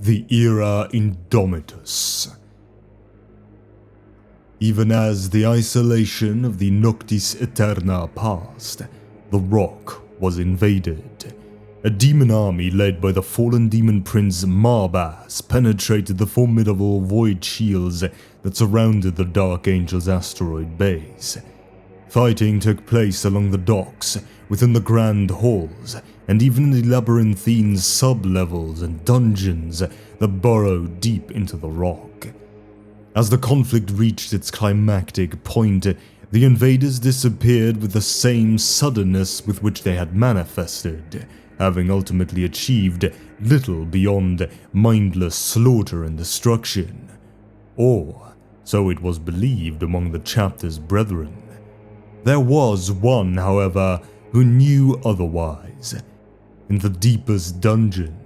the era Indomitus. Even as the isolation of the Noctis Aeterna passed, the Rock was invaded. A demon army led by the fallen demon prince Marbas penetrated the formidable void shields that surrounded the Dark Angel's asteroid base. Fighting took place along the docks, within the grand halls, and even in the labyrinthine sub-levels and dungeons that burrow deep into the rock. As the conflict reached its climactic point, the invaders disappeared with the same suddenness with which they had manifested, having ultimately achieved little beyond mindless slaughter and destruction. Or, so it was believed among the chapter's brethren. There was one, however, who knew otherwise. In the deepest dungeon,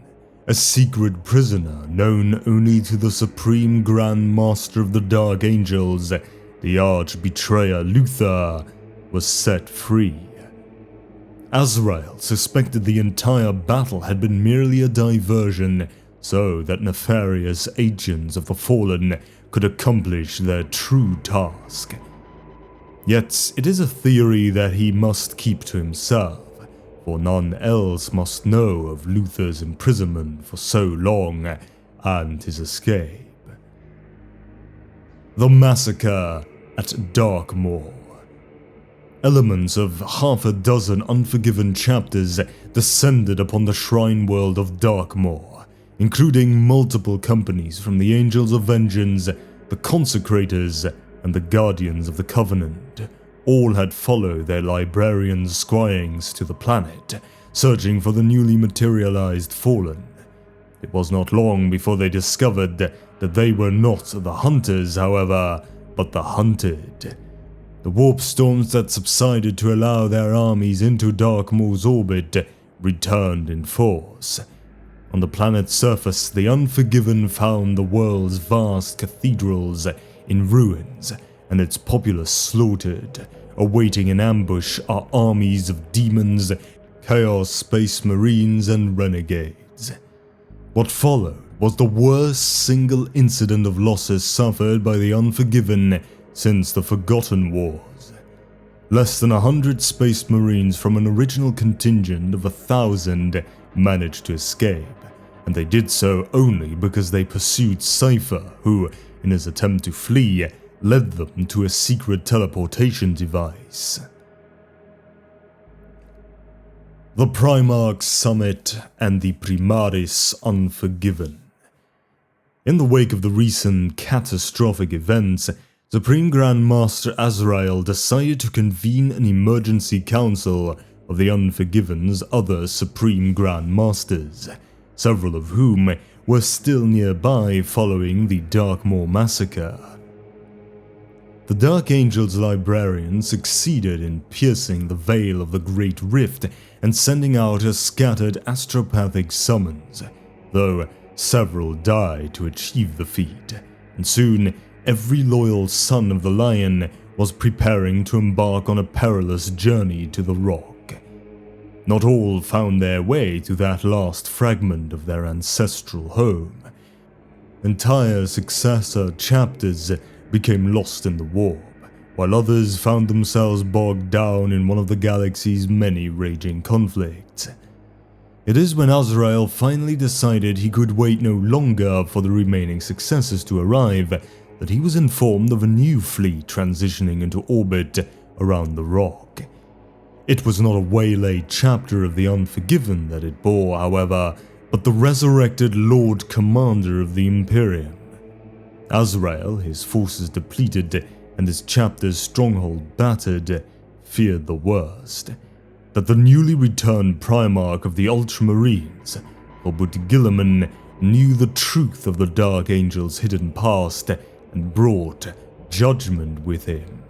a secret prisoner known only to the Supreme Grand Master of the Dark Angels, the arch-betrayer Luther, was set free. Azrael suspected the entire battle had been merely a diversion so that nefarious agents of the Fallen could accomplish their true task. Yet it is a theory that he must keep to himself, for none else must know of Luther's imprisonment for so long and his escape. The Massacre at Darkmore. Elements of half a dozen Unforgiven chapters descended upon the shrine world of Darkmore, including multiple companies from the Angels of Vengeance, the Consecrators, and the Guardians of the Covenant. All had followed their librarians' scryings to the planet, searching for the newly materialized Fallen. It was not long before they discovered that they were not the hunters, however, but the hunted. The warp storms that subsided to allow their armies into Darkmoor's orbit returned in force. On the planet's surface, the Unforgiven found the world's vast cathedrals in ruins and its populace slaughtered. Awaiting in ambush are armies of demons, chaos space marines, and renegades. What followed was the worst single incident of losses suffered by the Unforgiven since the Forgotten Wars. Less than 100 space marines from an original contingent of 1,000 managed to escape, and they did so only because they pursued Cypher, who, in his attempt to flee, led them to a secret teleportation device. The Primarchs Summit and the Primaris Unforgiven. In the wake of the recent catastrophic events, Supreme Grand Master Azrael decided to convene an emergency council of the Unforgiven's other Supreme Grand Masters, several of whom were still nearby following the Darkmore massacre. The Dark Angel's librarian succeeded in piercing the veil of the Great Rift and sending out a scattered astropathic summons, though several died to achieve the feat, and soon every loyal son of the Lion was preparing to embark on a perilous journey to the Rock. Not all found their way to that last fragment of their ancestral home. Entire successor chapters became lost in the warp, while others found themselves bogged down in one of the galaxy's many raging conflicts. It is when Azrael finally decided he could wait no longer for the remaining successors to arrive that he was informed of a new fleet transitioning into orbit around the Rock. It was not a waylaid chapter of the Unforgiven that it bore, however, but the resurrected Lord Commander of the Imperium. Azrael, his forces depleted and his chapter's stronghold battered, feared the worst. That the newly returned Primarch of the Ultramarines, Obud Gilliman, knew the truth of the Dark Angel's hidden past and brought judgment with him.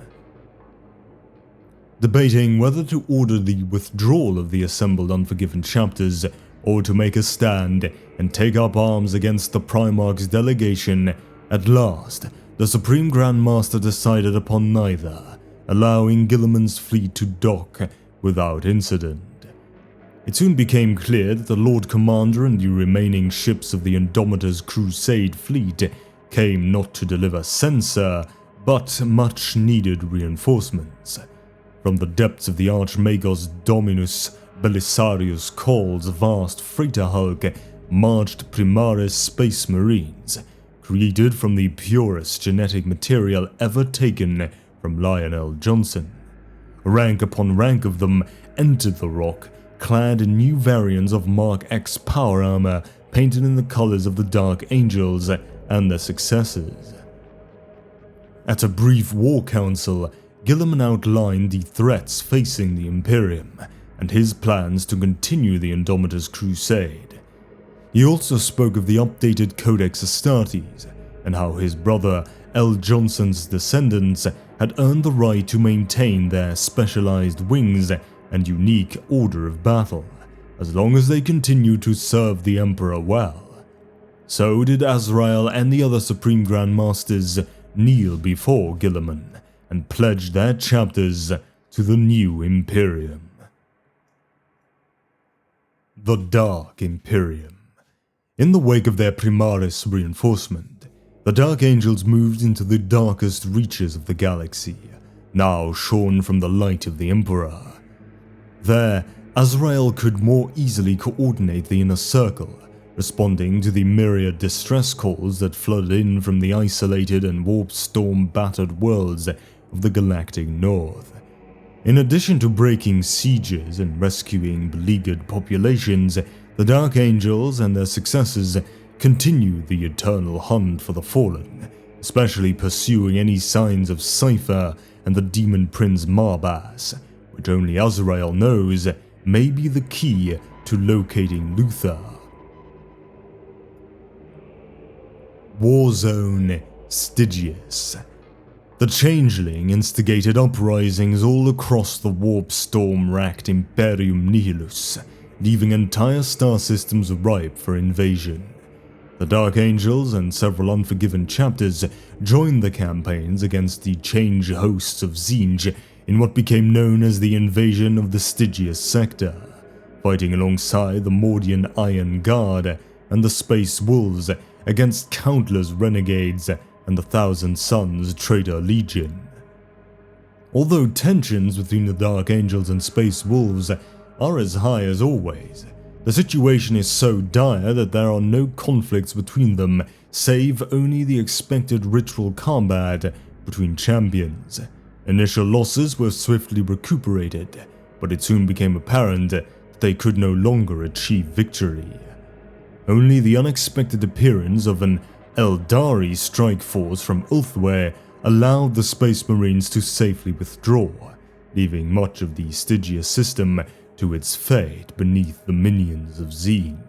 Debating whether to order the withdrawal of the assembled Unforgiven chapters or to make a stand and take up arms against the Primarch's delegation, at last, the Supreme Grand Master decided upon neither, allowing Gilliman's fleet to dock without incident. It soon became clear that the Lord Commander and the remaining ships of the Indomitus Crusade fleet came not to deliver censor, but much-needed reinforcements. From the depths of the Archmagos Dominus Belisarius Call's vast freighter hulk marched Primaris Space Marines, created from the purest genetic material ever taken from Lionel Johnson. Rank upon rank of them entered the rock, clad in new variants of Mark X power armor painted in the colors of the Dark Angels and their successors. At a brief war council, Guilliman outlined the threats facing the Imperium and his plans to continue the Indomitus Crusade. He also spoke of the updated Codex Astartes and how his brother L. Johnson's descendants had earned the right to maintain their specialized wings and unique order of battle, as long as they continued to serve the Emperor well. So did Azrael and the other Supreme Grand Masters kneel before Guilliman and pledge their chapters to the new Imperium. The Dark Imperium. In the wake of their Primaris reinforcement, the Dark Angels moved into the darkest reaches of the galaxy, now shorn from the light of the Emperor. There, Azrael could more easily coordinate the inner circle, responding to the myriad distress calls that flooded in from the isolated and warp-storm-battered worlds of the galactic north. In addition to breaking sieges and rescuing beleaguered populations, the Dark Angels and their successors continued the eternal hunt for the fallen, especially pursuing any signs of Cypher and the demon prince Marbas, which only Azrael knows may be the key to locating Luthor. Warzone Stidius. The Changeling instigated uprisings all across the warp-storm-racked Imperium Nihilus, leaving entire star systems ripe for invasion. The Dark Angels and several Unforgiven chapters joined the campaigns against the Change hosts of Tzeentch in what became known as the invasion of the Stidius sector, fighting alongside the Mordian Iron Guard and the Space Wolves against countless renegades and the Thousand Suns Traitor Legion. Although tensions between the Dark Angels and Space Wolves are as high as always, the situation is so dire that there are no conflicts between them, save only the expected ritual combat between champions. Initial losses were swiftly recuperated, but it soon became apparent that they could no longer achieve victory. Only the unexpected appearance of an Eldari strike force from Ulthware allowed the Space Marines to safely withdraw, leaving much of the Stygius system to its fate beneath the minions of Tzeentch.